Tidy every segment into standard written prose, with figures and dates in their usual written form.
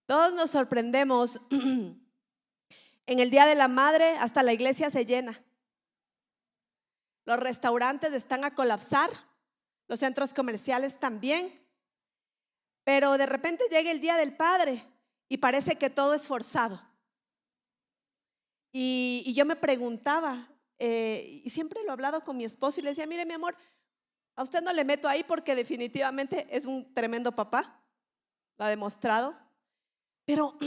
Todos nos sorprendemos. En el Día de la Madre hasta la iglesia se llena. Los restaurantes están a colapsar, los centros comerciales también. Pero de repente llega el Día del Padre y parece que todo es forzado. Y yo me preguntaba, y siempre lo he hablado con mi esposo y le decía: mire, mi amor, a usted no le meto ahí porque definitivamente es un tremendo papá, lo ha demostrado. Pero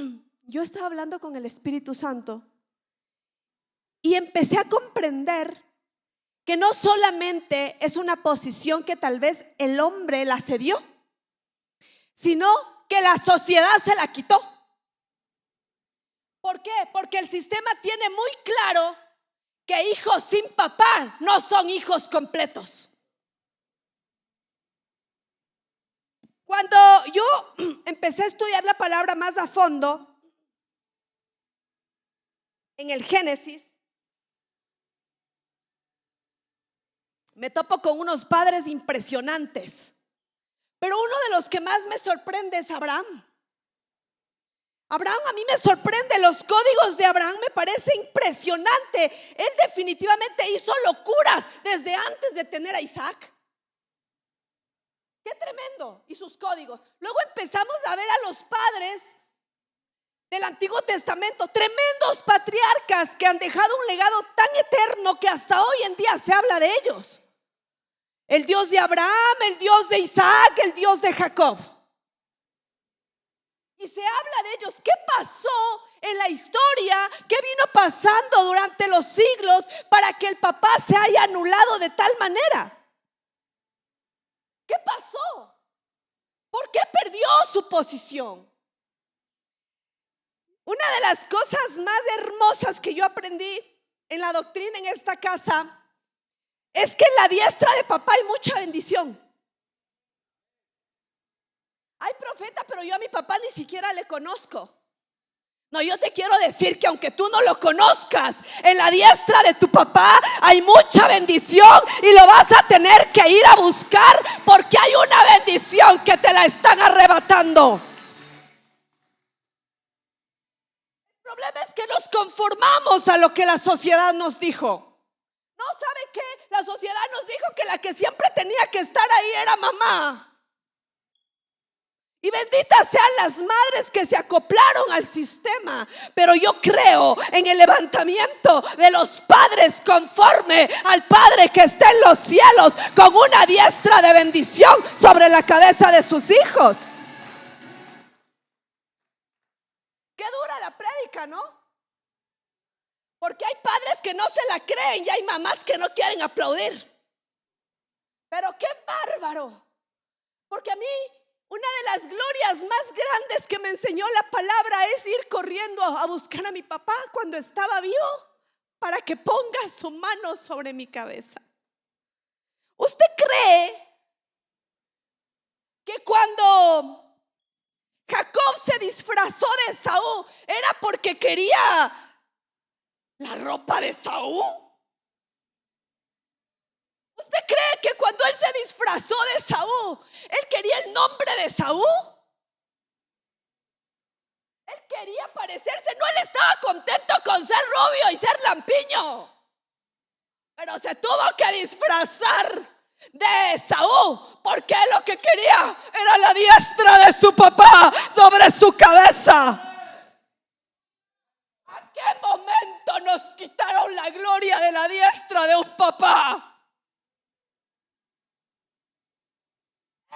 yo estaba hablando con el Espíritu Santo y empecé a comprender que no solamente es una posición que tal vez el hombre la cedió, sino que la sociedad se la quitó. ¿Por qué? Porque el sistema tiene muy claro que hijos sin papá no son hijos completos. Cuando yo empecé a estudiar la palabra más a fondo, en el Génesis, me topo con unos padres impresionantes. Pero uno de los que más me sorprende es Abraham. Abraham, a mí me sorprende, los códigos de Abraham me parece impresionante. Él definitivamente hizo locuras desde antes de tener a Isaac. Qué tremendo. Y sus códigos. Luego empezamos a ver a los padres del Antiguo Testamento, tremendos patriarcas que han dejado un legado tan eterno que hasta hoy en día se habla de ellos. El Dios de Abraham, el Dios de Isaac, el Dios de Jacob. Y se habla de ellos. ¿Qué pasó en la historia? ¿Qué vino pasando durante los siglos para que el papá se haya anulado de tal manera? ¿Qué pasó? ¿Por qué perdió su posición? Una de las cosas más hermosas que yo aprendí en la doctrina en esta casa es que en la diestra de papá hay mucha bendición. Hay profeta, pero yo a mi papá ni siquiera le conozco. No, yo te quiero decir que aunque tú no lo conozcas, en la diestra de tu papá hay mucha bendición y lo vas a tener que ir a buscar porque hay una bendición que te la están arrebatando. El problema es que nos conformamos a lo que la sociedad nos dijo. ¿No sabe qué? La sociedad nos dijo que la que siempre tenía que estar ahí era mamá. Y benditas sean las madres que se acoplaron al sistema. Pero yo creo en el levantamiento de los padres conforme al Padre que está en los cielos, con una diestra de bendición sobre la cabeza de sus hijos. Qué dura la prédica, ¿no? Porque hay padres que no se la creen y hay mamás que no quieren aplaudir. Pero qué bárbaro. Porque a mí una de las glorias más grandes que me enseñó la palabra es ir corriendo a buscar a mi papá cuando estaba vivo para que ponga su mano sobre mi cabeza. ¿Usted cree que cuando Jacob se disfrazó de Esaú era porque quería la ropa de Esaú? ¿Usted cree que cuando él se disfrazó de Esaú, él quería el nombre de Esaú? Él quería parecerse, no, él estaba contento con ser rubio y ser lampiño. Pero se tuvo que disfrazar de Esaú porque lo que quería era la diestra de su papá sobre su cabeza. ¿A qué momento nos quitaron la gloria de la diestra de un papá?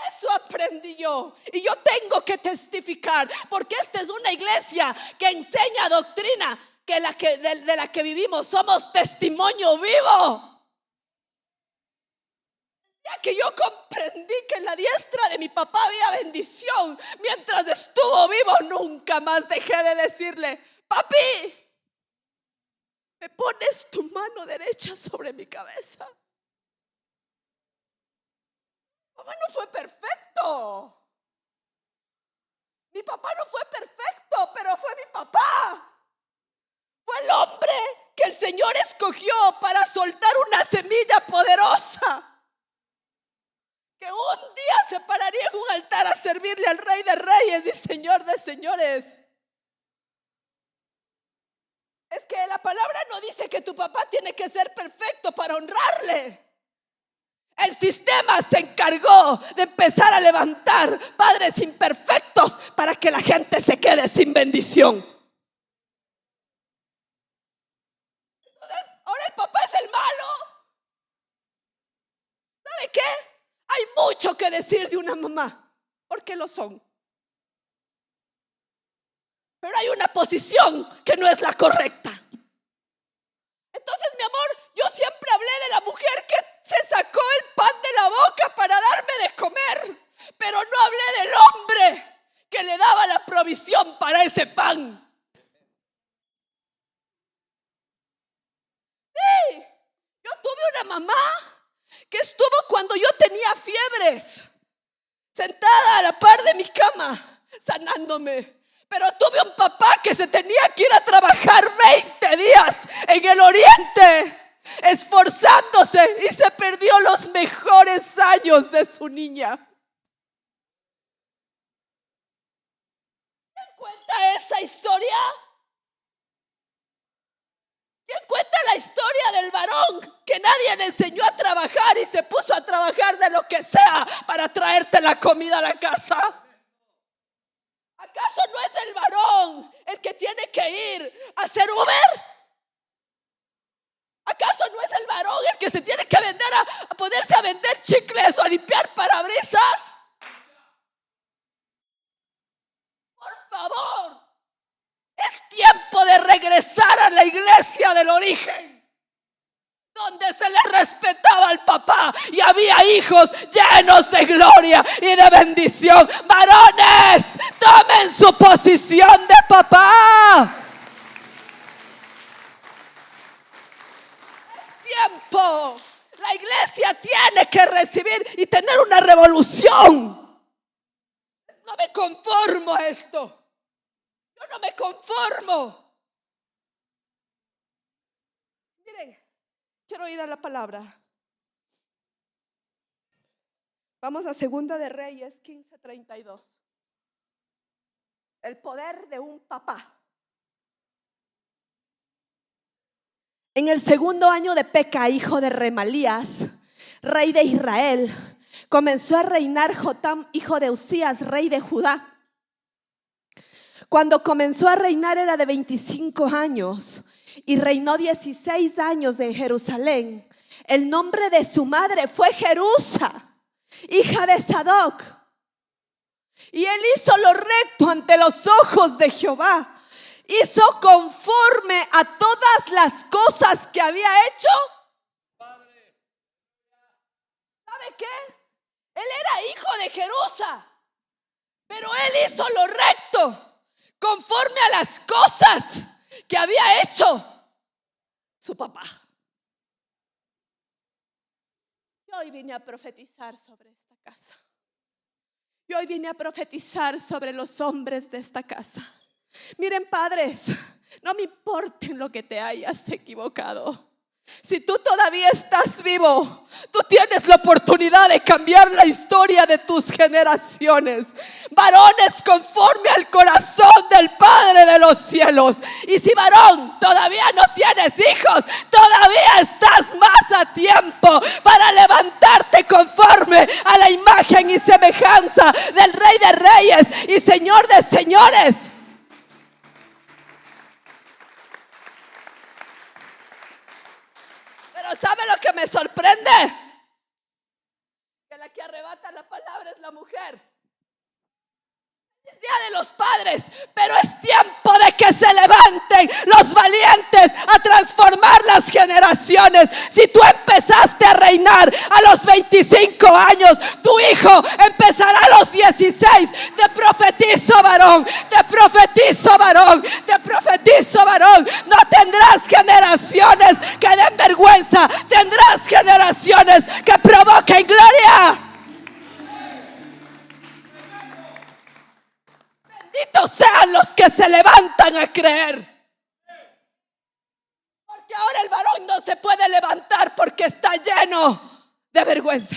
Eso aprendí yo y yo tengo que testificar porque esta es una iglesia que enseña doctrina que de la que vivimos somos testimonio vivo. Ya que yo comprendí que en la diestra de mi papá había bendición mientras estuvo vivo, nunca más dejé de decirle: papi, ¿me pones tu mano derecha sobre mi cabeza? Papá no fue perfecto. Mi papá no fue perfecto, pero fue mi papá. Fue el hombre que el Señor escogió para soltar una semilla poderosa que un día se pararía en un altar a servirle al Rey de Reyes y Señor de Señores. Es que la palabra no dice que tu papá tiene que ser perfecto para honrarle. El sistema se encargó de empezar a levantar padres imperfectos para que la gente se quede sin bendición. Entonces, ahora el papá es el malo. ¿Sabe qué? Hay mucho que decir de una mamá, porque lo son. Pero hay una posición que no es la correcta. Entonces, mi amor, yo siempre hablé de la mujer que se sacó el pan de la boca para darme de comer, pero no hablé del hombre que le daba la provisión para ese pan. Sí, yo tuve una mamá que estuvo cuando yo tenía fiebres, sentada a la par de mi cama, sanándome. Pero tuve un papá que se tenía que ir a trabajar 20 días en el oriente, esforzándose, y se perdió los mejores años de su niña. ¿Quién cuenta esa historia? ¿Quién cuenta la historia del varón que nadie le enseñó a trabajar y se puso a trabajar de lo que sea para traerte la comida a la casa? ¿Acaso no es el varón el que tiene que ir a hacer Uber? ¿Acaso no es el varón el que se tiene que vender a ponerse a vender chicles o a limpiar parabrisas? Por favor, es tiempo de regresar a la iglesia del origen, donde se le respetaba al papá y había hijos llenos de gloria y de bendición. Varones, tomen su posición de papá. Es tiempo. La iglesia tiene que recibir y tener una revolución. No me conformo a esto. Yo no me conformo. Miren, quiero ir a la palabra. Vamos a Segunda de Reyes 15:32. El poder de un papá. En el segundo año de Peca, hijo de Remalías, rey de Israel, comenzó a reinar Jotam, hijo de Usías, rey de Judá. Cuando comenzó a reinar era de 25 años y reinó 16 años en Jerusalén. El nombre de su madre fue Jerusa, hija de Sadoc. Y él hizo lo recto ante los ojos de Jehová. Hizo conforme a todas las cosas que había hecho. ¿Sabe qué? Él era hijo de Jerusa, pero él hizo lo recto conforme a las cosas que había hecho su papá. Yo hoy vine a profetizar sobre esta casa. Yo hoy vine a profetizar sobre los hombres de esta casa. Miren, padres, no me importa en lo que te hayas equivocado. Si tú todavía estás vivo, tú tienes la oportunidad de cambiar la historia de tus generaciones. Varones, conforme al corazón del Padre de los cielos. Y si varón todavía no tienes hijos, todavía estás más a tiempo para levantarte conforme a la imagen y semejanza del Rey de Reyes y Señor de Señores. Pero ¿sabe lo que me sorprende? Que la que arrebata la palabra es la mujer. Es día de los padres, pero es tiempo de que se levanten los valientes a transformar las generaciones. Si tú empezaste a reinar a los 25 años, tu hijo empezará a los 16. Te profetizo, varón, te profetizo, varón, te profetizo, varón. No tendrás generaciones que den vergüenza, tendrás generaciones que provoquen gloria. Benditos sean los que se levantan a creer. Porque ahora el varón no se puede levantar porque está lleno de vergüenza.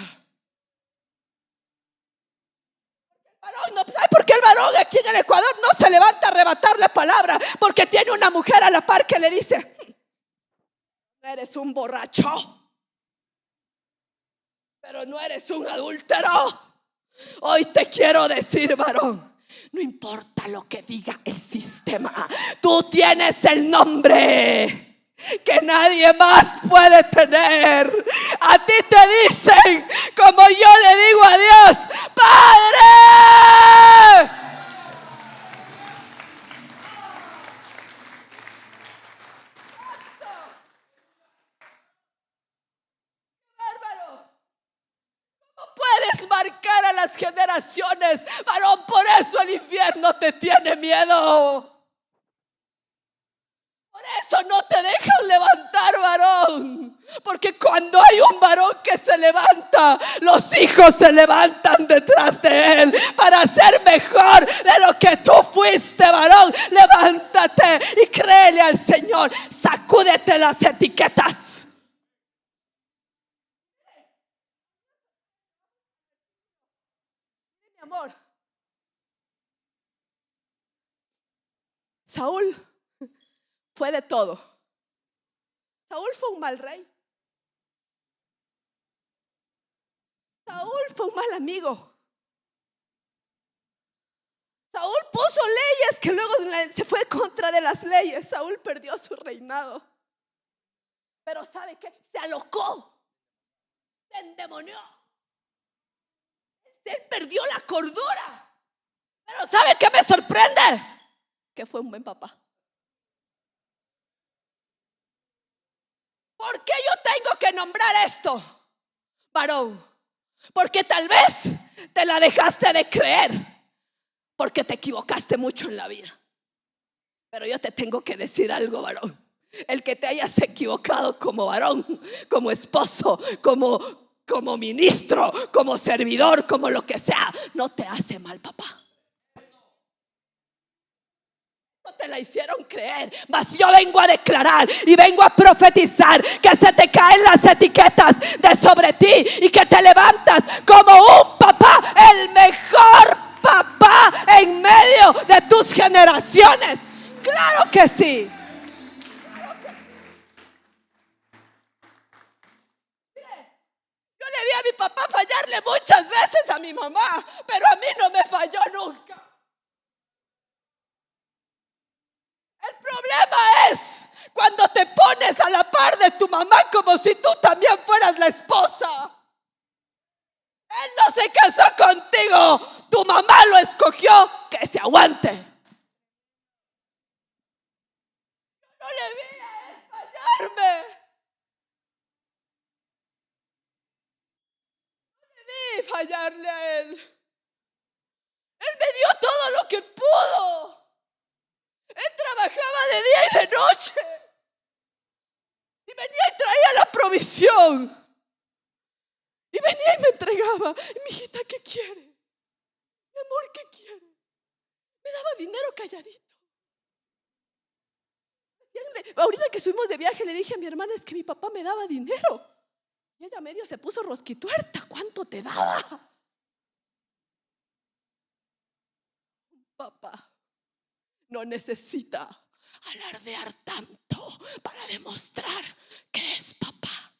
Varón, no, ¿sabe por qué el varón aquí en el Ecuador no se levanta a arrebatarle palabra? Porque tiene una mujer a la par que le dice: eres un borracho, pero no eres un adúltero. Hoy te quiero decir, varón, no importa lo que diga el sistema, tú tienes el nombre que nadie más puede tener. A ti te dicen, como yo le digo a Dios: Padre. Bárbaro. No puedes marcar a las generaciones, varón. Por eso el infierno te tiene miedo. Por eso no te dejan levantar, varón. Porque cuando hay un varón que se levanta, los hijos se levantan detrás de él para ser mejor de lo que tú fuiste, varón. Levántate y créele al Señor. Sacúdete las etiquetas. Mi amor, Saúl fue de todo. Saúl fue un mal rey. Saúl fue un mal amigo. Saúl puso leyes que luego se fue contra de las leyes. Saúl perdió su reinado. Pero ¿sabe qué? Se alocó, se endemonió. Él perdió la cordura. Pero ¿sabe qué me sorprende? Que fue un buen papá. ¿Por qué yo tengo que nombrar esto, varón? Porque tal vez te la dejaste de creer, porque te equivocaste mucho en la vida. Pero yo te tengo que decir algo, varón. El que te hayas equivocado como varón, como esposo, como ministro, como servidor, como lo que sea, no te hace mal, papá. No te la hicieron creer, mas yo vengo a declarar y vengo a profetizar que se te caen las etiquetas de sobre ti y que te levantas como un papá, el mejor papá en medio de tus generaciones. Claro que sí. Yo le vi a mi papá fallarle muchas veces a mi mamá, pero a mí no me falló nunca. El problema es cuando te pones a la par de tu mamá como si tú también fueras la esposa. Él no se casó contigo, tu mamá lo escogió, que se aguante. Yo no le vi a él fallarme. No le vi fallarle a él. Él me dio todo lo que pudo. Él trabajaba de día y de noche. Y venía y traía la provisión. Y venía y me entregaba. Mi hijita, ¿qué quiere? Mi amor, ¿qué quiere? Me daba dinero calladito. Ahorita que subimos de viaje le dije a mi hermana: es que mi papá me daba dinero. Y ella medio se puso rosquituerta. ¿Cuánto te daba? Papá no necesita alardear tanto para demostrar que es papá.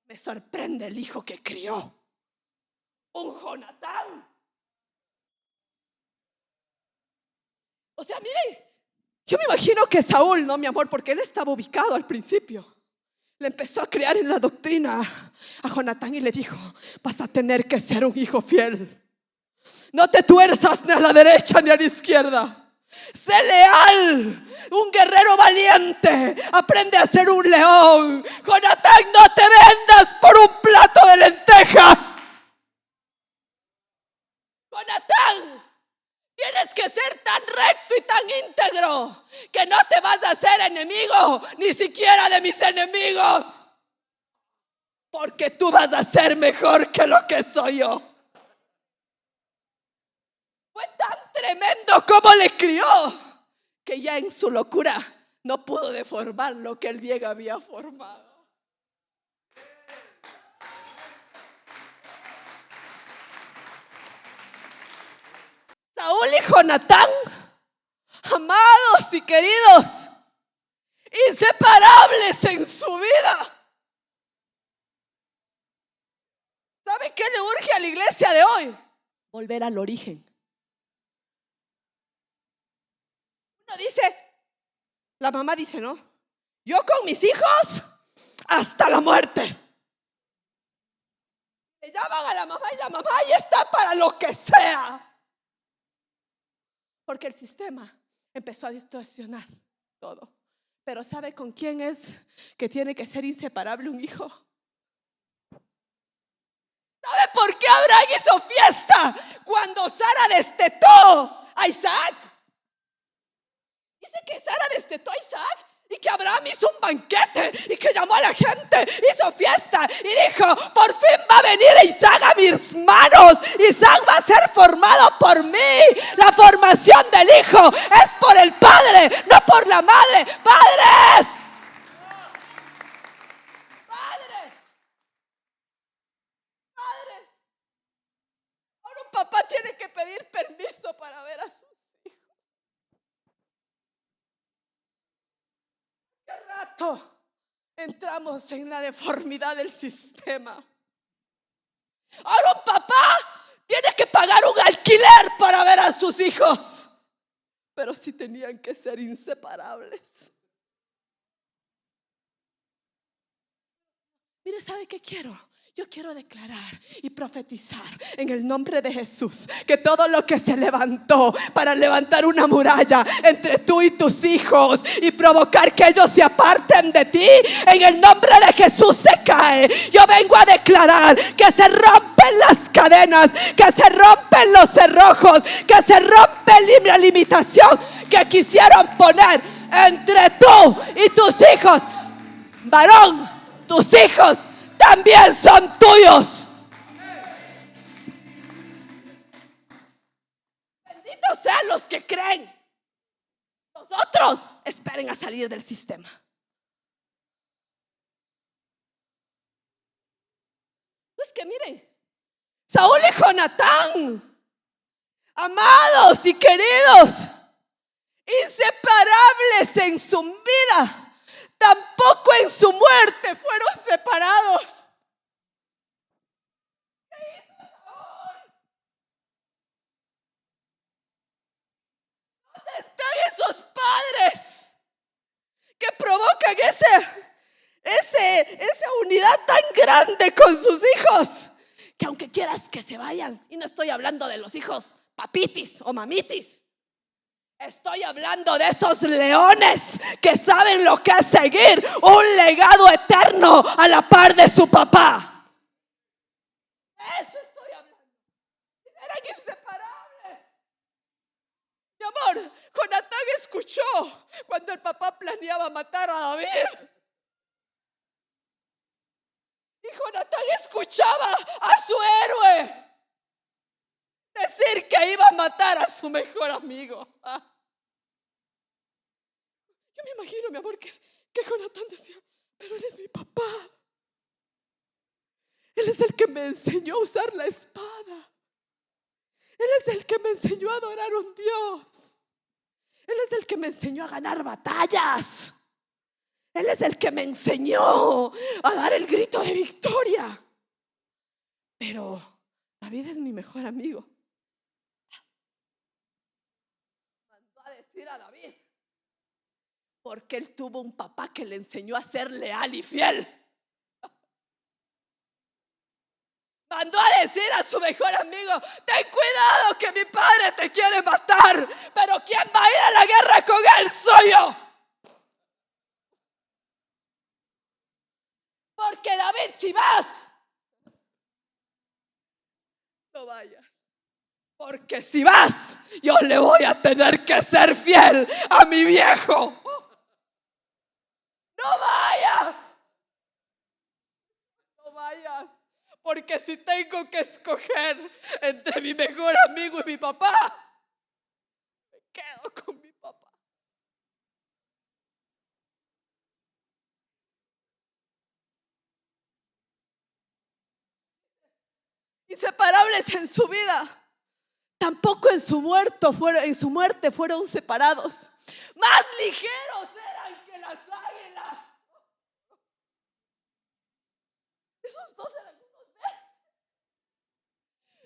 Me sorprende el hijo que crió, un Jonatán. O sea, miren, yo me imagino que Saúl, no, mi amor, porque él estaba ubicado al principio, le empezó a crear en la doctrina a Jonatán y le dijo: vas a tener que ser un hijo fiel. No te tuerzas ni a la derecha ni a la izquierda. Sé leal, un guerrero valiente. Aprende a ser un león. Jonatán, no te vendas por un plato de lentejas. Jonatán, tienes que ser tan recto y tan íntegro que no te vas a hacer enemigo ni siquiera de mis enemigos, porque tú vas a ser mejor que lo que soy yo. Fue tan tremendo como le crió que ya en su locura no pudo deformar lo que él bien había formado. Saúl y Jonatán, amados y queridos, inseparables en su vida. ¿Sabe qué le urge a la iglesia de hoy? Volver al origen. Uno dice, la mamá dice, ¿no? Yo con mis hijos hasta la muerte. Le llaman a la mamá y la mamá ahí está para lo que sea. Porque el sistema empezó a distorsionar todo. Pero ¿sabe con quién es que tiene que ser inseparable un hijo? ¿Sabe por qué Abraham hizo fiesta cuando Sara destetó a Isaac? Dice que Sara destetó a Isaac y que Abraham hizo un banquete y que llamó a la gente, hizo fiesta y dijo, por fin va a venir Isaac a mis manos. Isaac va a ser formado por mí. La formación del hijo es por el padre, no por la madre. ¡Padres! ¡Padres! ¡Padres! Ahora un papá tiene que pedir permiso para ver a sus hijos. ¿Qué rato entramos en la deformidad del sistema? Ahora un papá tiene que pagar un alquiler para ver a sus hijos. Pero sí tenían que ser inseparables. Mire, ¿sabe qué quiero? Yo quiero declarar y profetizar en el nombre de Jesús que todo lo que se levantó para levantar una muralla entre tú y tus hijos y provocar que ellos se aparten de ti, en el nombre de Jesús se cae. Yo vengo a declarar que se rompen las cadenas, que se rompen los cerrojos, que se rompe la limitación que quisieron poner entre tú y tus hijos. Varón, tus hijos también son tuyos. Benditos sean los que creen. Los otros esperen a salir del sistema. Es que miren, Saúl y Jonatán, amados y queridos, inseparables en su vida, tampoco en su muerte fueron separados. ¿Qué hizo Saúl? ¿Dónde están esos padres que provocan esa unidad tan grande con sus hijos? Que aunque quieras que se vayan, y no estoy hablando de los hijos papitis o mamitis, estoy hablando de esos leones que saben lo que es seguir un legado eterno a la par de su papá. Eso estoy hablando. Eran inseparables. Mi amor, Jonatán escuchó cuando el papá planeaba matar a David. Y Jonatán escuchaba a su héroe decir que iba a matar a su mejor amigo. Yo me imagino, mi amor, que Jonatán decía, pero él es mi papá. Él es el que me enseñó a usar la espada. Él es el que me enseñó a adorar a un Dios. Él es el que me enseñó a ganar batallas. Él es el que me enseñó a dar el grito de victoria. Pero David es mi mejor amigo. Mandó a decir a David, porque él tuvo un papá que le enseñó a ser leal y fiel. Mandó a decir a su mejor amigo, ten cuidado que mi padre te quiere matar, pero quien va a ir a la guerra con él soy yo. Porque David, si vas, no vayas. Porque si vas, yo le voy a tener que ser fiel a mi viejo. No vayas. No vayas. Porque si tengo que escoger entre mi mejor amigo y mi papá, me quedo con mi papá. Inseparables en su vida, tampoco en su muerte fueron separados. Más ligeros eran que las águilas. Esos dos eran unos bestias.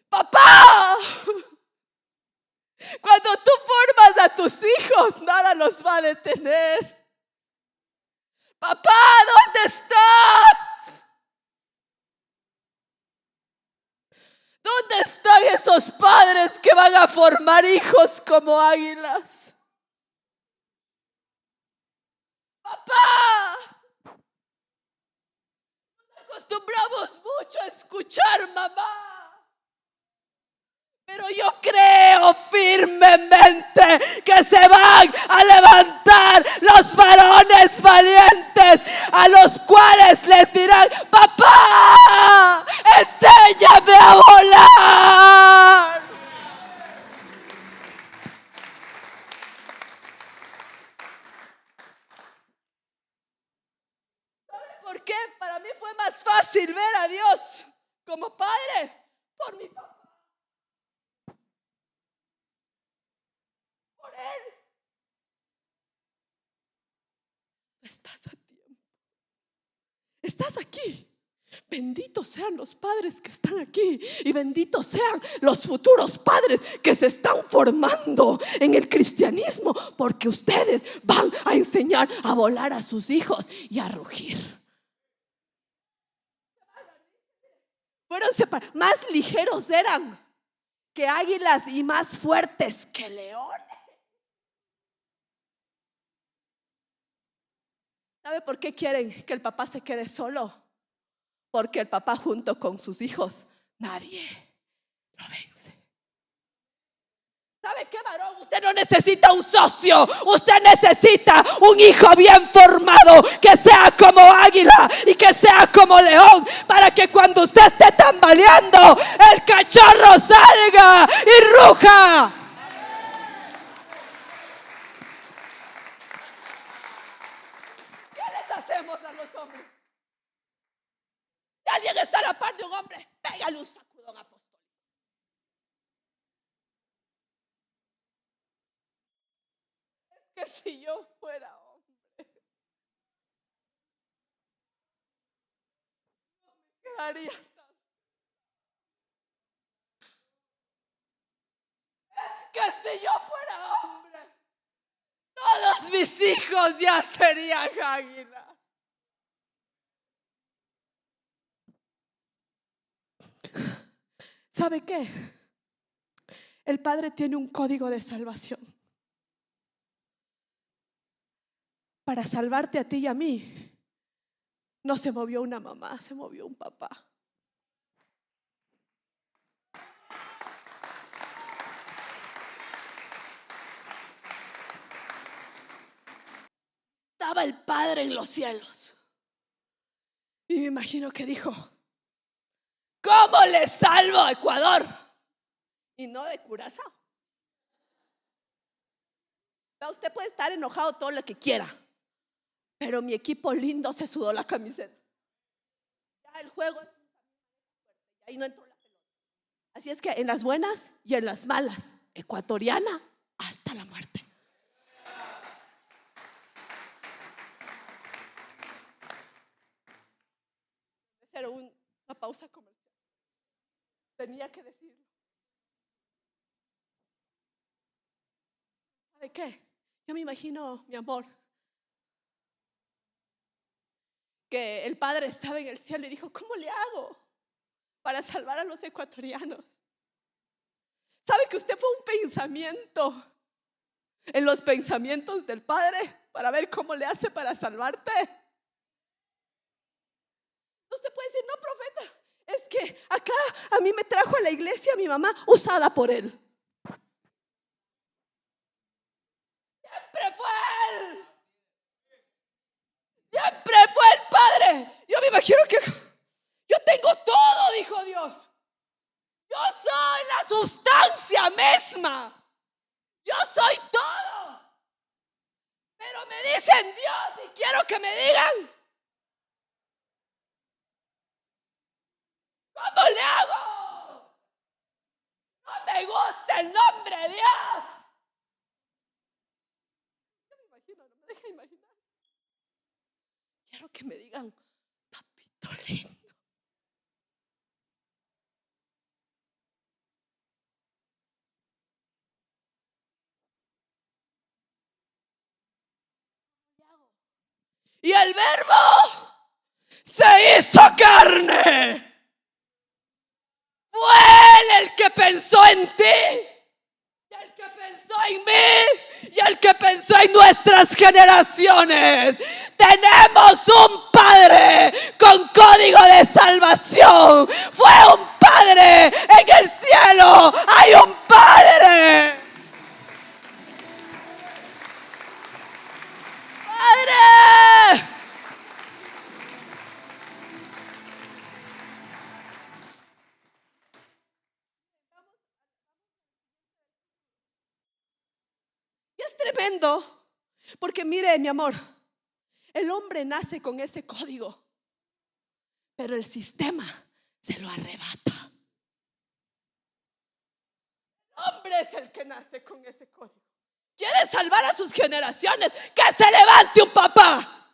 Papá, cuando tú formas a tus hijos, nada los va a detener. Papá, ¿dónde estás? ¿Dónde están esos padres que van a formar hijos como águilas? Papá, nos acostumbramos mucho a escuchar mamá. Pero yo creo firmemente que se van a levantar los varones valientes, a los cuales les dirán: papá, enséñame a volar. ¿Sabe por qué? Para mí fue más fácil ver a Dios como padre por mi papá. Él. Estás a tiempo. Estás aquí. Benditos sean los padres que están aquí y benditos sean los futuros padres que se están formando en el cristianismo, porque ustedes van a enseñar a volar a sus hijos y a rugir. Fueron separados, más ligeros eran que águilas y más fuertes que leones. ¿Sabe por qué quieren que el papá se quede solo? Porque el papá junto con sus hijos, nadie lo vence. ¿Sabe qué, varón? Usted no necesita un socio. Usted necesita un hijo bien formado, que sea como águila y que sea como león, para que cuando usted esté tambaleando, el cachorro salga y ruja. Hacemos a los hombres. Si alguien está a la par de un hombre, pégale un sacudón apostólico. Es que si yo fuera hombre, no me quedaría tan. Es que si yo fuera hombre, todos mis hijos ya serían águilas. ¿Sabe qué? El Padre tiene un código de salvación para salvarte a ti y a mí. No se movió una mamá, se movió un papá. Estaba el Padre en los cielos y me imagino que dijo: ¿cómo le salvo a Ecuador? Y no de Curazao. Usted puede estar enojado todo lo que quiera, pero mi equipo lindo se sudó la camiseta. Ya el juego, ahí no entró la pelota. Así es que en las buenas y en las malas, ecuatoriana hasta la muerte. Era una pausa comercial. Tenía que decirlo. ¿Sabe qué? Yo me imagino, mi amor, que el Padre estaba en el cielo y dijo: ¿cómo le hago para salvar a los ecuatorianos? ¿Sabe que usted fue un pensamiento en los pensamientos del Padre para ver cómo le hace para salvarte? Usted puede decir: no, profeta, es que acá a mí me trajo a la iglesia mi mamá usada por él. Siempre fue él. Siempre fue el Padre. Yo me imagino que yo tengo todo, dijo Dios. Yo soy la sustancia misma. Yo soy todo. Pero me dicen Dios y quiero que me digan: ¿cómo le hago? No me gusta el nombre de Dios. No me imagino, no me deja imaginar. Quiero que me digan, papito lindo. Y el Verbo se hizo carne. Fue Él el que pensó en ti, y el que pensó en mí, y el que pensó en nuestras generaciones. Tenemos un Padre con código de salvación. Fue un Padre en el cielo. Hay un Padre. Padre. Y es tremendo, porque mire, mi amor, el hombre nace con ese código, pero el sistema se lo arrebata. El hombre es el que nace con ese código. Quiere salvar a sus generaciones. Que se levante un papá.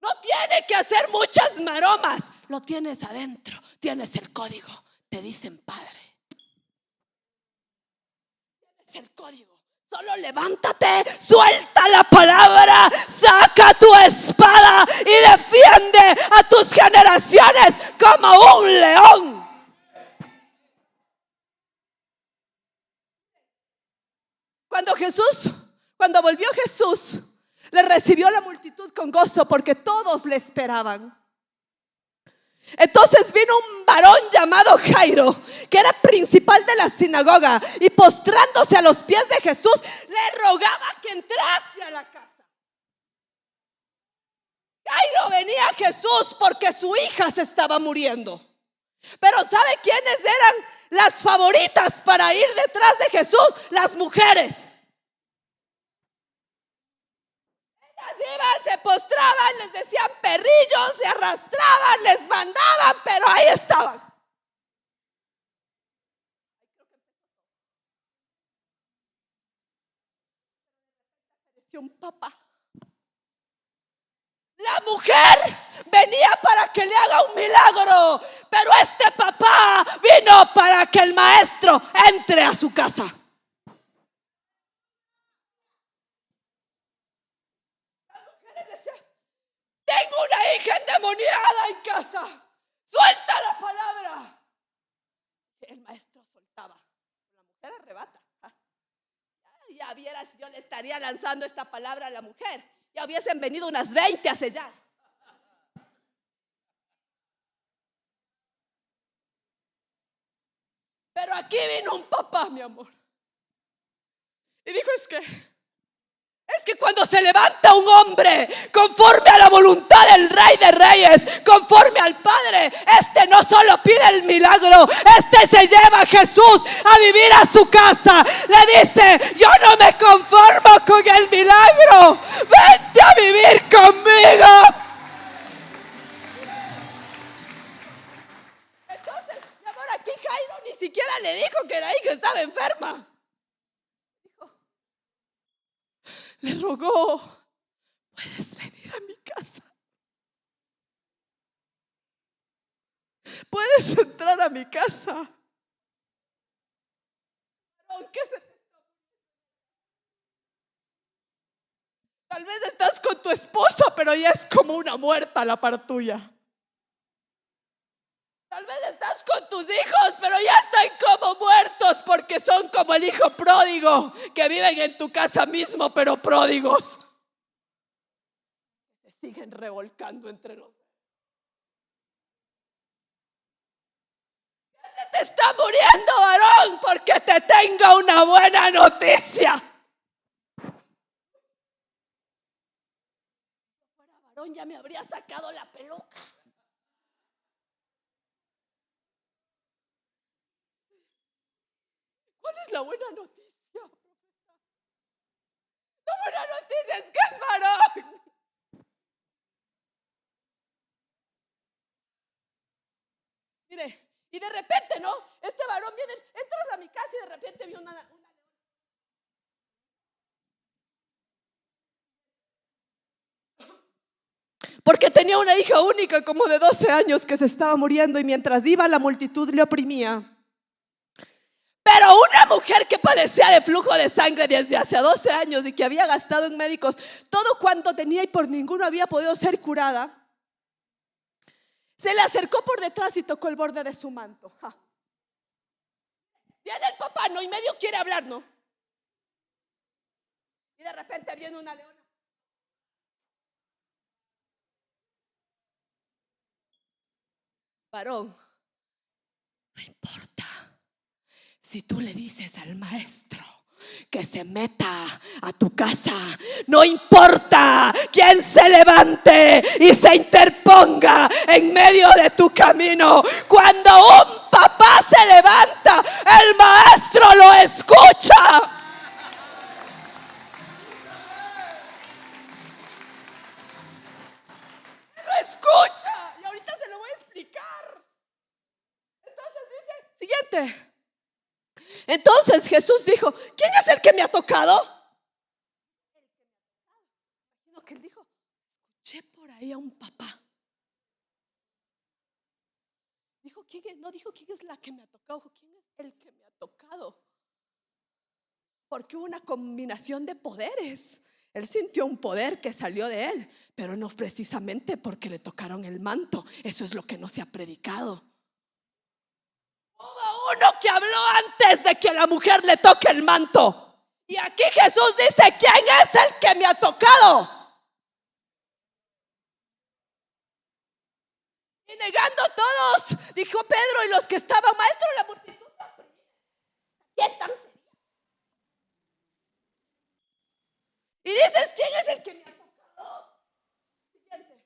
No tiene que hacer muchas maromas. Lo tienes adentro. Tienes el código. Te dicen padre. Tienes el código. Solo levántate, suelta la palabra, saca tu espada y defiende a tus generaciones como un león. Cuando volvió Jesús, le recibió la multitud con gozo porque todos le esperaban. Entonces vino un varón llamado Jairo, que era principal de la sinagoga, y postrándose a los pies de Jesús, le rogaba que entrase a la casa. Jairo venía a Jesús porque su hija se estaba muriendo. Pero ¿sabe quiénes eran las favoritas para ir detrás de Jesús? Las mujeres. Iban, se postraban, les decían perrillos, se arrastraban, les mandaban, pero ahí estaban. Un papá. La mujer venía para que le haga un milagro, pero este papá vino para que el maestro entre a su casa. Las mujeres decían: tengo una hija endemoniada en casa, suelta la palabra. El maestro soltaba, la mujer arrebata. Ya vieras, yo le estaría lanzando esta palabra a la mujer, ya hubiesen venido unas 20 a sellar. Pero aquí vino un papá, mi amor, y dijo: es que cuando se levanta un hombre conforme a la voluntad del Rey de Reyes, conforme al Padre, este no solo pide el milagro, este se lleva a Jesús a vivir a su casa. Le dice: yo no me conformo con el milagro, vente a vivir conmigo. Entonces, mi amor, aquí Jairo ni siquiera le dijo que la hija estaba enferma. Le rogó: puedes venir a mi casa, puedes entrar a mi casa. Tal vez estás con tu esposa, pero ya es como una muerta la par tuya. Tal vez estás con tus hijos, pero ya están como muertos porque son como el hijo pródigo, que viven en tu casa mismo, pero pródigos. Se siguen revolcando entre los. Ya se te está muriendo, varón, porque te tengo una buena noticia. Si fuera varón, ya me habría sacado la peluca. ¿Cuál es la buena noticia? La buena noticia es que es varón. Mire, Y de repente, ¿no? Este varón viene, entras a mi casa y de repente vi una porque tenía una hija única como de 12 años que se estaba muriendo y mientras iba la multitud le oprimía. Pero una mujer que padecía de flujo de sangre desde hace 12 años y que había gastado en médicos todo cuanto tenía y por ninguno había podido ser curada, se le acercó por detrás y tocó el borde de su manto. Viene el papá, ¿no? Y medio quiere hablar, ¿no? Y de repente viene una leona. Varón, no importa si tú le dices al maestro que se meta a tu casa, no importa quién se levante y se interponga en medio de tu camino. Cuando un papá se levanta, el maestro lo escucha. Lo escucha. Y ahorita se lo voy a explicar. Entonces dice, siguiente. Entonces Jesús dijo, ¿quién es el que me ha tocado? Lo que él dijo, escuché por ahí a un papá. Dijo, ¿quién es? No dijo quién es la que me ha tocado, dijo, ¿quién es el que me ha tocado? Porque hubo una combinación de poderes. Él sintió un poder que salió de él, pero no precisamente porque le tocaron el manto. Eso es lo que no se ha predicado. Hubo uno que habló antes de que a la mujer le toque el manto. Y aquí Jesús dice, ¿quién es el que me ha tocado? Y negando todos, dijo Pedro y los que estaban, maestro, la multitud. ¿Quién tan sería? Y dices, ¿quién es el que me ha tocado? Siguiente.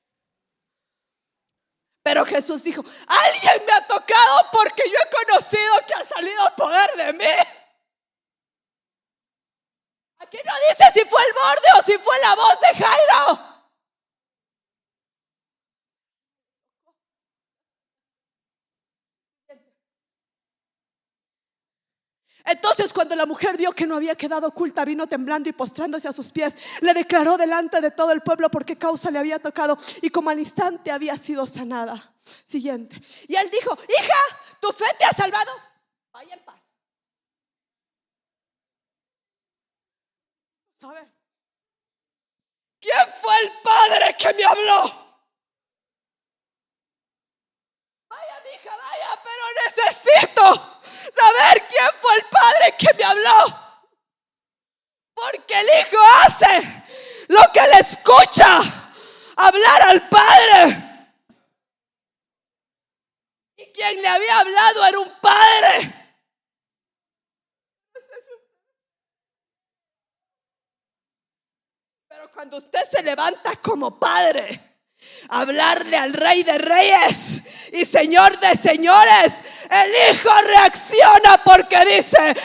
Pero Jesús dijo, alguien me ha tocado porque yo he conocido que ha salido poder de mí. Aquí no dice si fue el borde o si fue la voz de Jairo. Entonces cuando la mujer vio que no había quedado oculta, vino temblando y postrándose a sus pies, le declaró delante de todo el pueblo por qué causa le había tocado y como al instante había sido sanada. Siguiente. Y él dijo, hija, tu fe te ha salvado, vaya en paz. ¿Sabe? ¿Quién fue el padre que me habló? Vaya, mija, vaya, pero necesito saber quién fue el padre que me habló. Porque el hijo hace lo que le escucha hablar al padre. Y quien le había hablado era un padre. Pero cuando usted se levanta como padre, hablarle al Rey de Reyes y Señor de Señores, el hijo reacciona porque dice,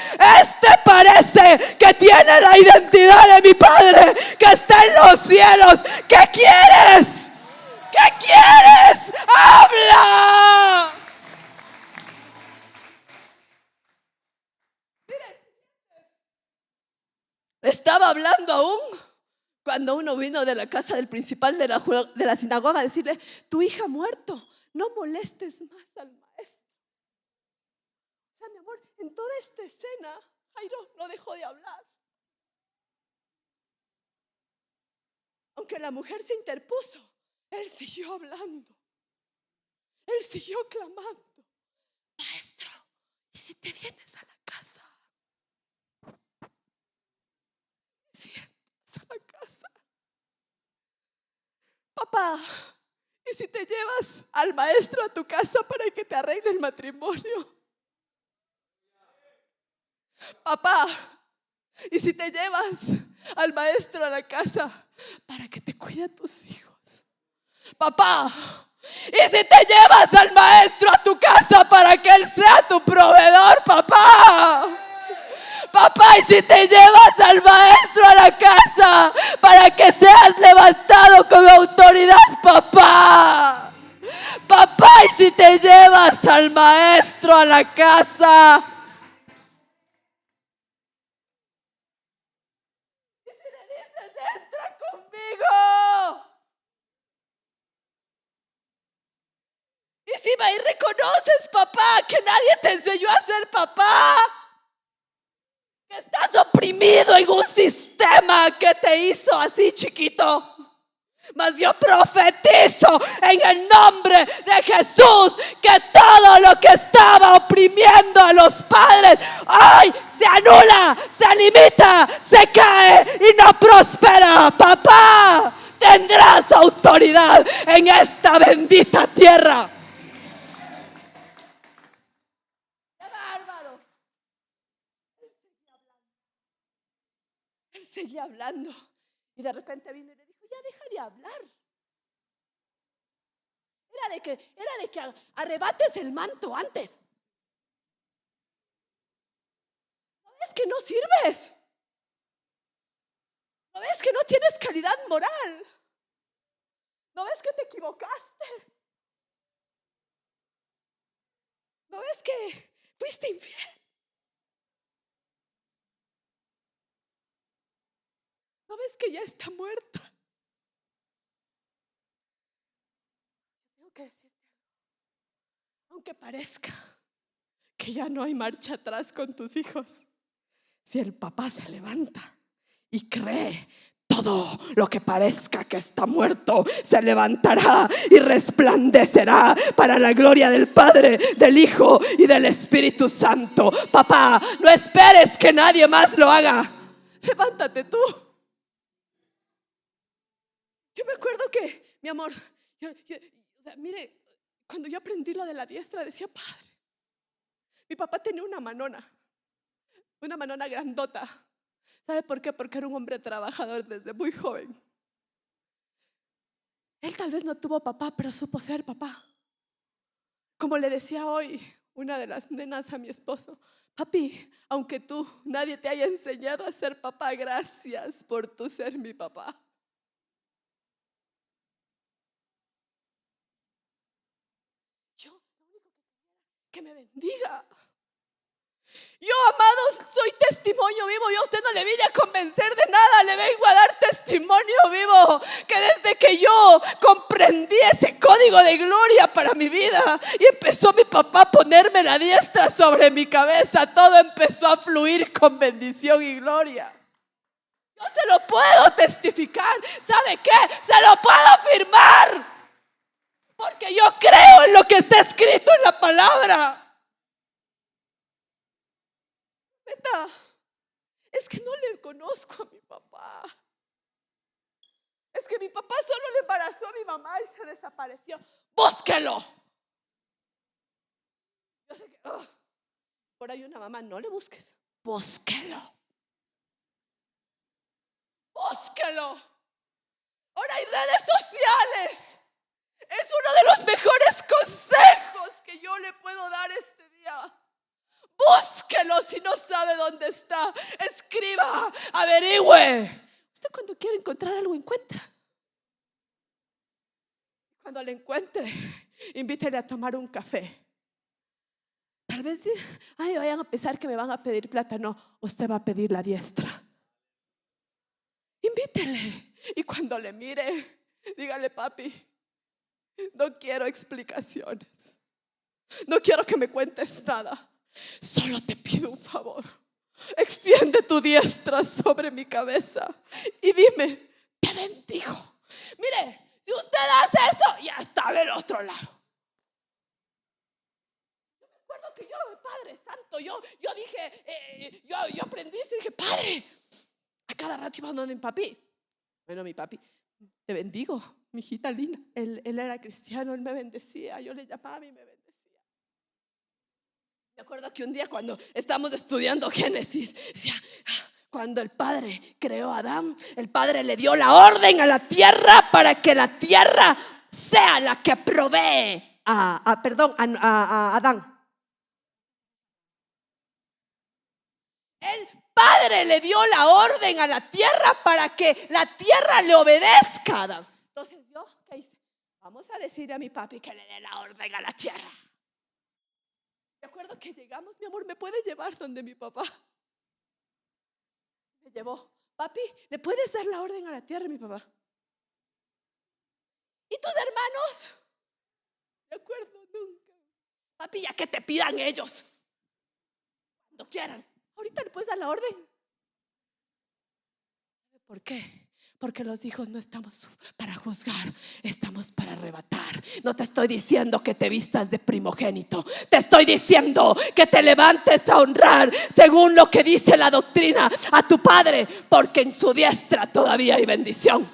este parece que tiene la identidad de mi padre que está en los cielos. ¿Qué quieres? ¿Qué quieres? ¡Habla! Estaba hablando aún cuando uno vino de la casa del principal de la sinagoga a decirle, tu hija ha muerto, no molestes más al maestro. O sea, mi amor, en toda esta escena, Jairo no dejó de hablar. Aunque la mujer se interpuso, él siguió hablando. Él siguió clamando, maestro, ¿y si te vienes a la casa? Si entras a la casa. Papá, ¿y si te llevas al maestro a tu casa para que te arregle el matrimonio? Papá, ¿y si te llevas al maestro a la casa para que te cuide a tus hijos? Papá, ¿y si te llevas al maestro a tu casa para que él sea tu proveedor? Papá, papá, ¿y si te llevas al maestro a la casa para que seas levantado con autoridad? Papá, papá, ¿y si te te llevas al maestro a la casa. Y si le dices, entra conmigo. Y si va y reconoces, papá, que nadie te enseñó a ser papá, que estás oprimido en un sistema que te hizo así chiquito. Mas yo profetizo en el nombre de Jesús que todo lo que estaba oprimiendo a los padres hoy se anula, se limita, se cae y no prospera. Papá, tendrás autoridad en esta bendita tierra. ¡Qué bárbaro! Él seguía hablando y de repente vino y le dijo, ya deja de hablar. Era de que arrebates el manto antes. ¿No ves que no sirves? ¿No ves que no tienes calidad moral? ¿No ves que te equivocaste? ¿No ves que fuiste infiel? ¿No ves que ya está muerta? Tengo que decirte algo. Aunque parezca que ya no hay marcha atrás con tus hijos, si el papá se levanta y cree, todo lo que parezca que está muerto se levantará y resplandecerá para la gloria del Padre, del Hijo y del Espíritu Santo. Papá, no esperes que nadie más lo haga. Levántate tú. Yo me acuerdo que, mi amor, o sea, mire, cuando yo aprendí lo de la diestra decía, padre, mi papá tenía una manona grandota. ¿Sabe por qué? Porque era un hombre trabajador desde muy joven. Él tal vez no tuvo papá, pero supo ser papá. Como le decía hoy una de las nenas a mi esposo, papi, aunque nadie te haya enseñado a ser papá, gracias por tu ser mi papá. Yo lo único que quería era que me bendiga. Yo, amados, soy testimonio vivo. Yo a usted no le vine a convencer de nada, le vengo a dar testimonio vivo. Que desde que yo comprendí ese código de gloria para mi vida y empezó mi papá a ponerme la diestra sobre mi cabeza, todo empezó a fluir con bendición y gloria. Yo se lo puedo testificar. ¿Sabe qué? Se lo puedo afirmar. Porque yo creo en lo que está escrito en la palabra. Es que no le conozco a mi papá. Es que mi papá solo le embarazó a mi mamá y se desapareció. Búsquelo. Yo sé que por ahí una mamá, no le busques. Búsquelo. Búsquelo. Ahora hay redes sociales. Es uno de los mejores consejos que yo le puedo dar este día. Búsquelo si no sabe dónde está. Escriba, averigüe. Usted cuando quiere encontrar algo, encuentra. Cuando lo encuentre, invítele a tomar un café. Tal vez vayan a pensar que me van a pedir plata. No, usted va a pedir la diestra. Invítele. Y cuando le mire, dígale, papi, no quiero explicaciones. No quiero que me cuentes nada. Solo te pido un favor. Extiende tu diestra sobre mi cabeza y dime, te bendigo. Mire, si usted hace eso, ya está del otro lado. Yo me acuerdo que yo, Padre Santo, yo dije, yo aprendí y dije, Padre, a cada rato iba donde mi papi. Bueno, mi papi, te bendigo, mi hijita linda. Él era cristiano, él me bendecía. Yo le llamaba y me bendecía. Me acuerdo que un día cuando estábamos estudiando Génesis, decía, cuando el Padre creó a Adán, el Padre le dio la orden a la tierra para que la tierra sea la que provee a Adán. El Padre le dio la orden a la tierra para que la tierra le obedezca a Adán. Entonces yo, ¿qué hice? vamos a decirle a mi papi que le dé la orden a la tierra. Me acuerdo que llegamos, mi amor, ¿me puedes llevar donde mi papá? Me llevó. Papi, ¿le puedes dar la orden a la tierra, mi papá? ¿Y tus hermanos? Me acuerdo nunca. Papi, ya que te pidan ellos, cuando quieran. Ahorita le puedes dar la orden. ¿Por qué? Porque los hijos no estamos para juzgar, estamos para arrebatar. No te estoy diciendo que te vistas de primogénito, te estoy diciendo que te levantes a honrar según lo que dice la doctrina a tu padre, porque en su diestra todavía hay bendición.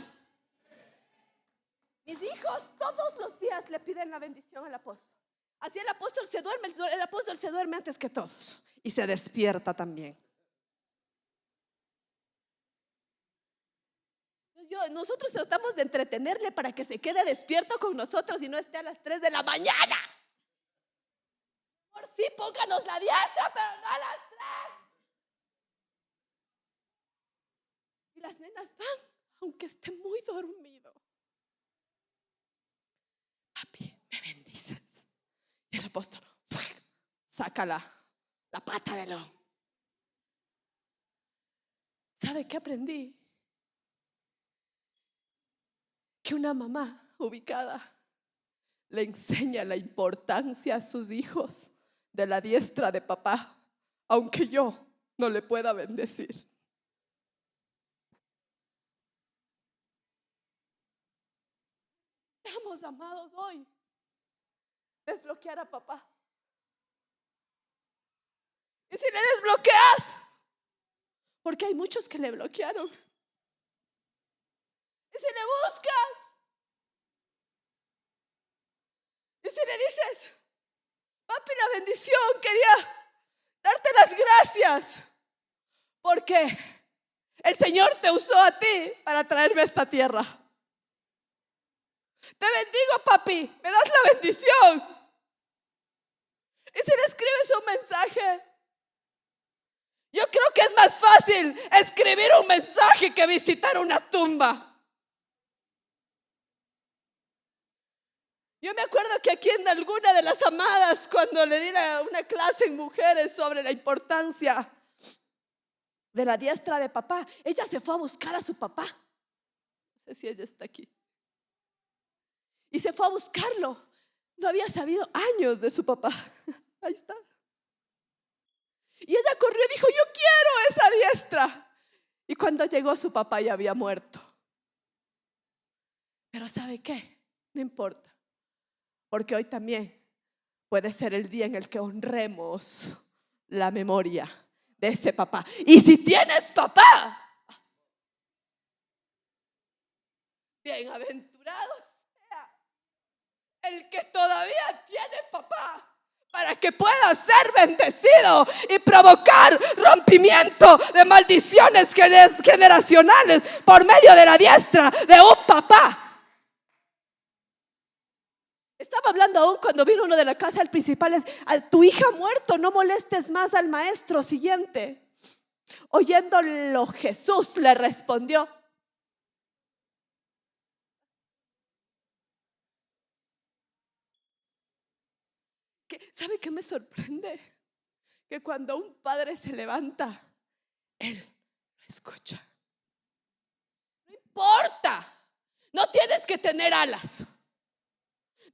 Mis hijos todos los días le piden la bendición al apóstol. Así el apóstol se duerme antes que todos y se despierta también. Nosotros tratamos de entretenerle para que se quede despierto con nosotros y no esté a las 3 de la mañana. Por sí, pónganos la diestra, pero no a las 3. Y las nenas van, aunque esté muy dormido. Papi, me bendices. Y el apóstol saca la pata de león. ¿Sabe qué aprendí? Que una mamá ubicada le enseña la importancia a sus hijos de la diestra de papá, aunque yo no le pueda bendecir. Estamos amados hoy desbloquear a papá. Y si le desbloqueas, porque hay muchos que le bloquearon. Y si le buscas, y si le dices, papi, la bendición, quería darte las gracias, porque el Señor te usó a ti para traerme a esta tierra. Te bendigo, papi, me das la bendición. Y si le escribes un mensaje, yo creo que es más fácil escribir un mensaje que visitar una tumba. Yo me acuerdo que aquí en alguna de las amadas, cuando le di una clase en mujeres sobre la importancia de la diestra de papá, ella se fue a buscar a su papá. No sé si ella está aquí. Y se fue a buscarlo. No había sabido años de su papá. Ahí está. Y ella corrió y dijo, yo quiero esa diestra. Y cuando llegó, su papá ya había muerto. Pero ¿sabe qué? No importa. Porque hoy también puede ser el día en el que honremos la memoria de ese papá. Y si tienes papá, bienaventurado sea el que todavía tiene papá, para que pueda ser bendecido y provocar rompimiento de maldiciones generacionales por medio de la diestra de un papá. Estaba hablando aún cuando vino uno de la casa del principal, a tu hija muerto, no molestes más al maestro. Siguiente. Oyéndolo, Jesús le respondió, ¿sabe qué me sorprende? Que cuando un padre se levanta, él lo escucha. No importa, no tienes que tener alas,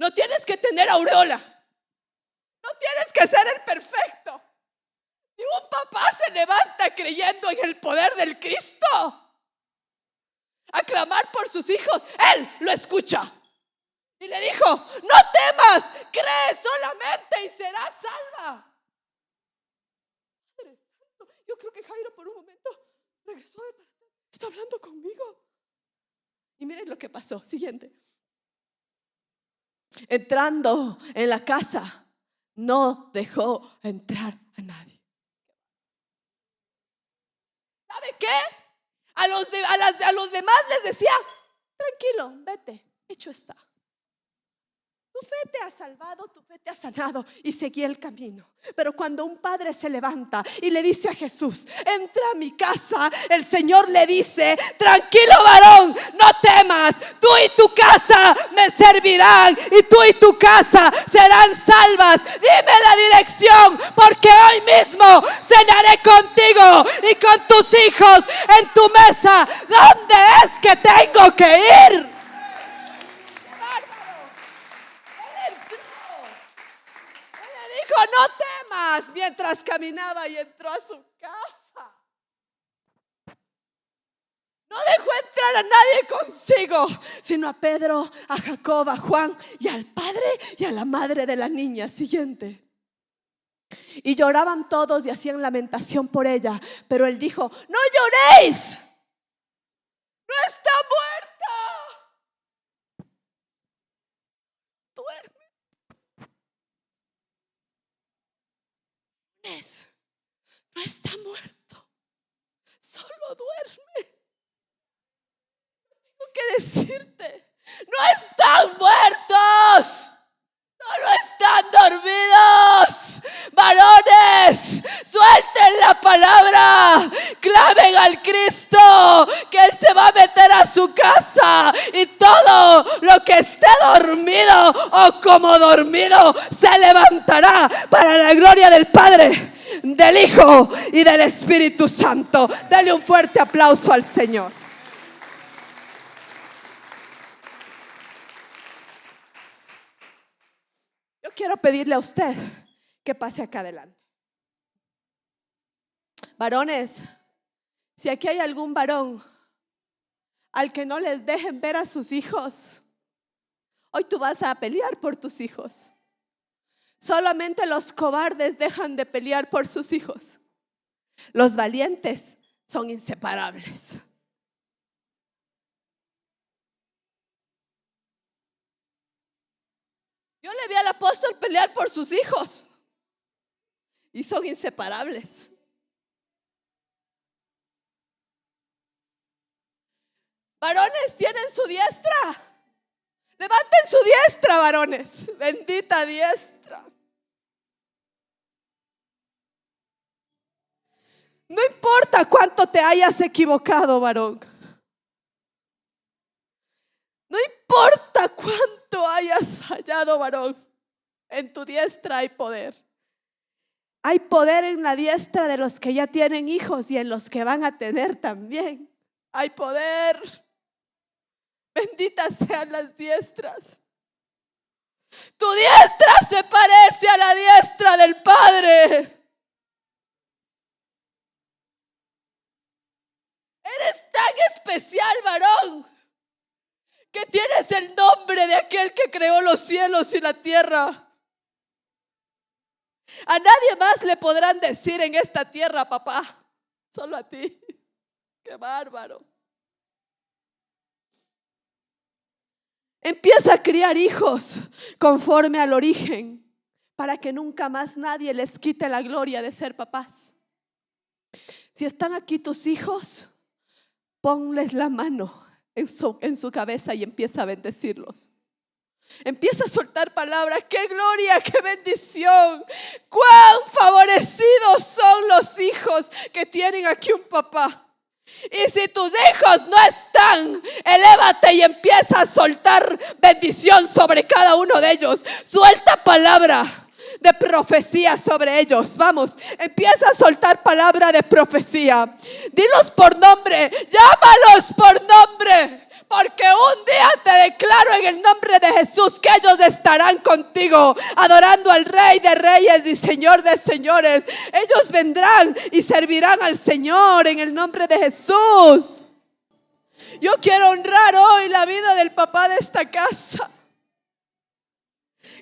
no tienes que tener aureola, no tienes que ser el perfecto. Si un papá se levanta creyendo en el poder del Cristo, a clamar por sus hijos, él lo escucha. Y le dijo, no temas, cree solamente y serás salva. Padre Santo, yo creo que Jairo por un momento regresó de para atrás. Está hablando conmigo. Y miren lo que pasó. Siguiente. Entrando en la casa, no dejó entrar a nadie. ¿Sabe qué? A los demás les decía, tranquilo, vete, hecho está. Tu fe te ha salvado, tu fe te ha sanado, y seguí el camino. Pero cuando un padre se levanta y le dice a Jesús: entra a mi casa, el Señor le dice: tranquilo varón, no temas, tú y tu casa me servirán, y tú y tu casa serán salvas. Dime la dirección, porque hoy mismo cenaré contigo y con tus hijos en tu mesa. ¿Dónde es que tengo que ir? Dijo: no temas, mientras caminaba, y entró a su casa. No dejó entrar a nadie consigo, sino a Pedro, a Jacob, a Juan y al padre y a la madre de la niña. Siguiente. Y lloraban todos y hacían lamentación por ella. Pero él dijo: no lloréis, no está muerta, duerme. No está muerto, solo duerme. Tengo que decirte: no están muertos, solo están dormidos. Varones, suelten la palabra, clamen al Cristo, que Él se va a meter a su casa, y todo lo que esté dormido o como dormido se levantará para la gloria del Padre, del Hijo y del Espíritu Santo. Dale un fuerte aplauso al Señor. Yo quiero pedirle a usted que pase acá adelante. Varones, si aquí hay algún varón al que no les dejen ver a sus hijos, hoy tú vas a pelear por tus hijos. Solamente los cobardes dejan de pelear por sus hijos. Los valientes son inseparables. Yo le vi al apóstol pelear por sus hijos y son inseparables. Varones, ¿tienen su diestra? Levanten su diestra, varones. Bendita diestra. No importa cuánto te hayas equivocado, varón. No importa cuánto hayas fallado, varón. En tu diestra hay poder. Hay poder en la diestra de los que ya tienen hijos y en los que van a tener también. Hay poder. Benditas sean las diestras. Tu diestra se parece a la diestra del Padre. Eres tan especial, varón, que tienes el nombre de aquel que creó los cielos y la tierra. A nadie más le podrán decir en esta tierra: papá, solo a ti. Qué bárbaro. Empieza a criar hijos conforme al origen, para que nunca más nadie les quite la gloria de ser papás. Si están aquí tus hijos, ponles la mano en su cabeza y empieza a bendecirlos. Empieza a soltar palabras. ¡Qué gloria, qué bendición! ¡Cuán favorecidos son los hijos que tienen aquí un papá! Y si tus hijos no están, elévate y empieza a soltar bendición sobre cada uno de ellos. Suelta palabra de profecía sobre ellos. Vamos, empieza a soltar palabra de profecía. Dilos por nombre, llámalos por nombre. Porque un día te declaro en el nombre de Jesús que ellos estarán contigo, adorando al Rey de Reyes y Señor de Señores. Ellos vendrán y servirán al Señor en el nombre de Jesús. Yo quiero honrar hoy la vida del papá de esta casa.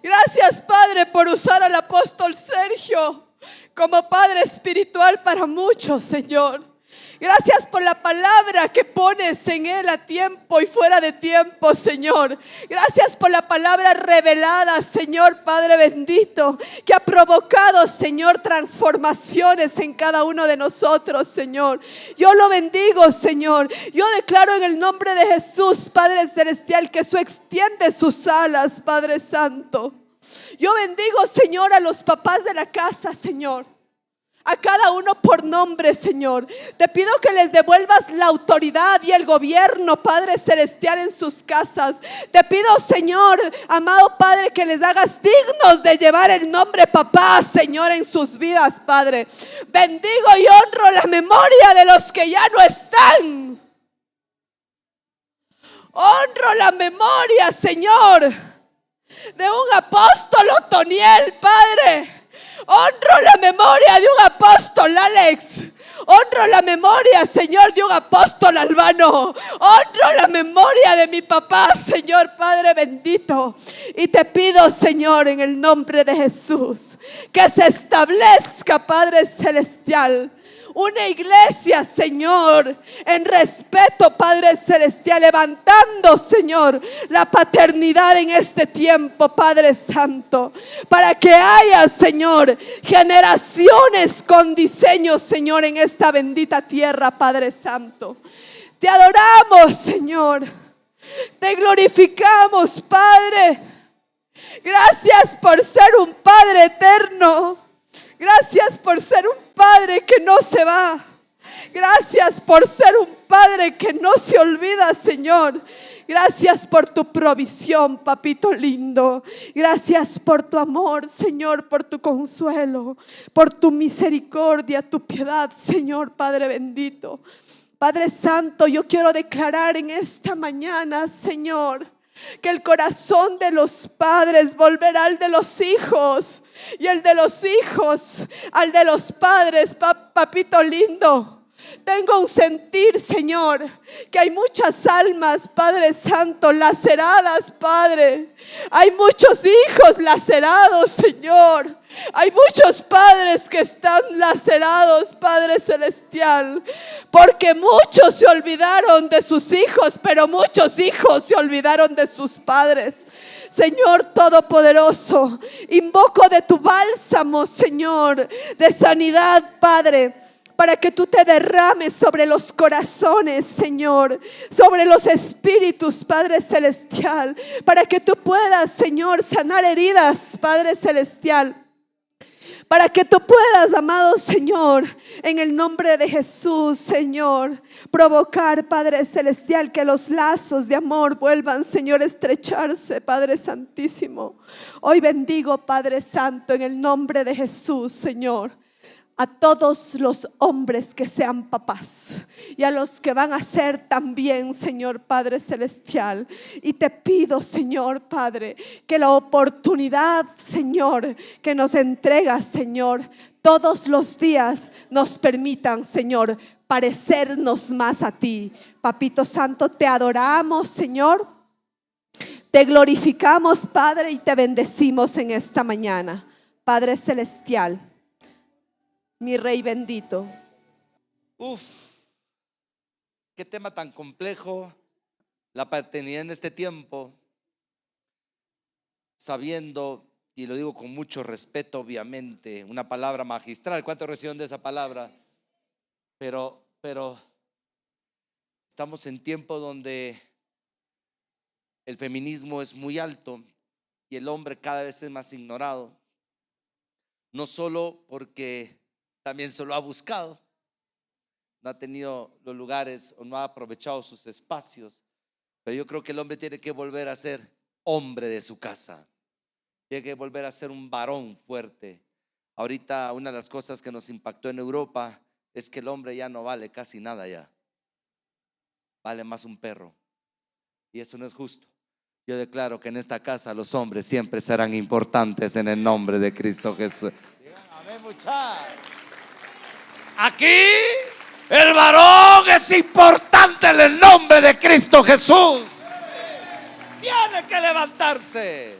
Gracias, Padre, por usar al apóstol Sergio como padre espiritual para muchos, Señor. Gracias por la palabra que pones en él a tiempo y fuera de tiempo, Señor. Gracias por la palabra revelada, Señor Padre bendito, que ha provocado, Señor, transformaciones en cada uno de nosotros, Señor. Yo lo bendigo, Señor. Yo declaro en el nombre de Jesús, Padre celestial, que su extiende sus alas, Padre santo. Yo bendigo, Señor, a los papás de la casa, Señor. A cada uno por nombre, Señor. Te pido que les devuelvas la autoridad y el gobierno, Padre celestial, en sus casas. Te pido, Señor, amado Padre, que les hagas dignos de llevar el nombre papá, Señor, en sus vidas, Padre. Bendigo y honro la memoria de los que ya no están. Honro la memoria, Señor, de un apóstol Otoniel, Padre. Honro la memoria de un apóstol Alex. Honro la memoria, Señor, de un apóstol Albano. Honro la memoria de mi papá, Señor Padre bendito. Y te pido, Señor, en el nombre de Jesús, que se establezca, Padre celestial, una iglesia, Señor, en respeto, Padre celestial, levantando, Señor, la paternidad en este tiempo, Padre santo, para que haya, Señor, generaciones con diseño, Señor, en esta bendita tierra, Padre santo. Te adoramos, Señor. Te glorificamos, Padre. Gracias por ser un Padre eterno. Gracias por ser un Padre que no se va. Gracias por ser un Padre que no se olvida, Señor. Gracias por tu provisión, papito lindo. Gracias por tu amor, Señor, por tu consuelo, por tu misericordia, tu piedad, Señor Padre bendito. Padre santo, yo quiero declarar en esta mañana, Señor, que el corazón de los padres volverá al de los hijos, y el de los hijos al de los padres, papito lindo. Tengo un sentir, Señor, que hay muchas almas, Padre santo, laceradas, Padre. Hay muchos hijos lacerados, Señor. Hay muchos padres que están lacerados, Padre celestial, porque muchos se olvidaron de sus hijos, pero muchos hijos se olvidaron de sus padres. Señor todopoderoso, invoco de tu bálsamo, Señor, de sanidad, Padre, para que tú te derrames sobre los corazones, Señor, sobre los espíritus, Padre celestial, para que tú puedas, Señor, sanar heridas, Padre celestial. Para que tú puedas, amado Señor, en el nombre de Jesús, Señor, provocar, Padre celestial, que los lazos de amor vuelvan, Señor, a estrecharse, Padre santísimo. Hoy bendigo, Padre santo, en el nombre de Jesús, Señor, a todos los hombres que sean papás y a los que van a ser también, Señor Padre celestial. Y te pido, Señor Padre, que la oportunidad, Señor, que nos entregas, Señor, todos los días nos permitan, Señor, parecernos más a ti. Papito Santo, te adoramos, Señor. Te glorificamos, Padre, y te bendecimos en esta mañana. Padre celestial, mi Rey bendito. Qué tema tan complejo, la paternidad en este tiempo, sabiendo, y lo digo con mucho respeto, obviamente, una palabra magistral. ¿Cuántos reciben de esa palabra? Pero estamos en tiempo donde el feminismo es muy alto y el hombre cada vez es más ignorado, no solo porque también se lo ha buscado, no ha tenido los lugares o no ha aprovechado sus espacios, pero yo creo que el hombre tiene que volver a ser hombre de su casa, tiene que volver a ser un varón fuerte. Ahorita una de las cosas que nos impactó en Europa es que el hombre ya no vale casi nada, ya vale más un perro, y eso no es justo. Yo declaro que en esta casa los hombres siempre serán importantes en el nombre de Cristo Jesús. Digan amén, muchachos. Aquí el varón es importante en el nombre de Cristo Jesús. Tiene que levantarse.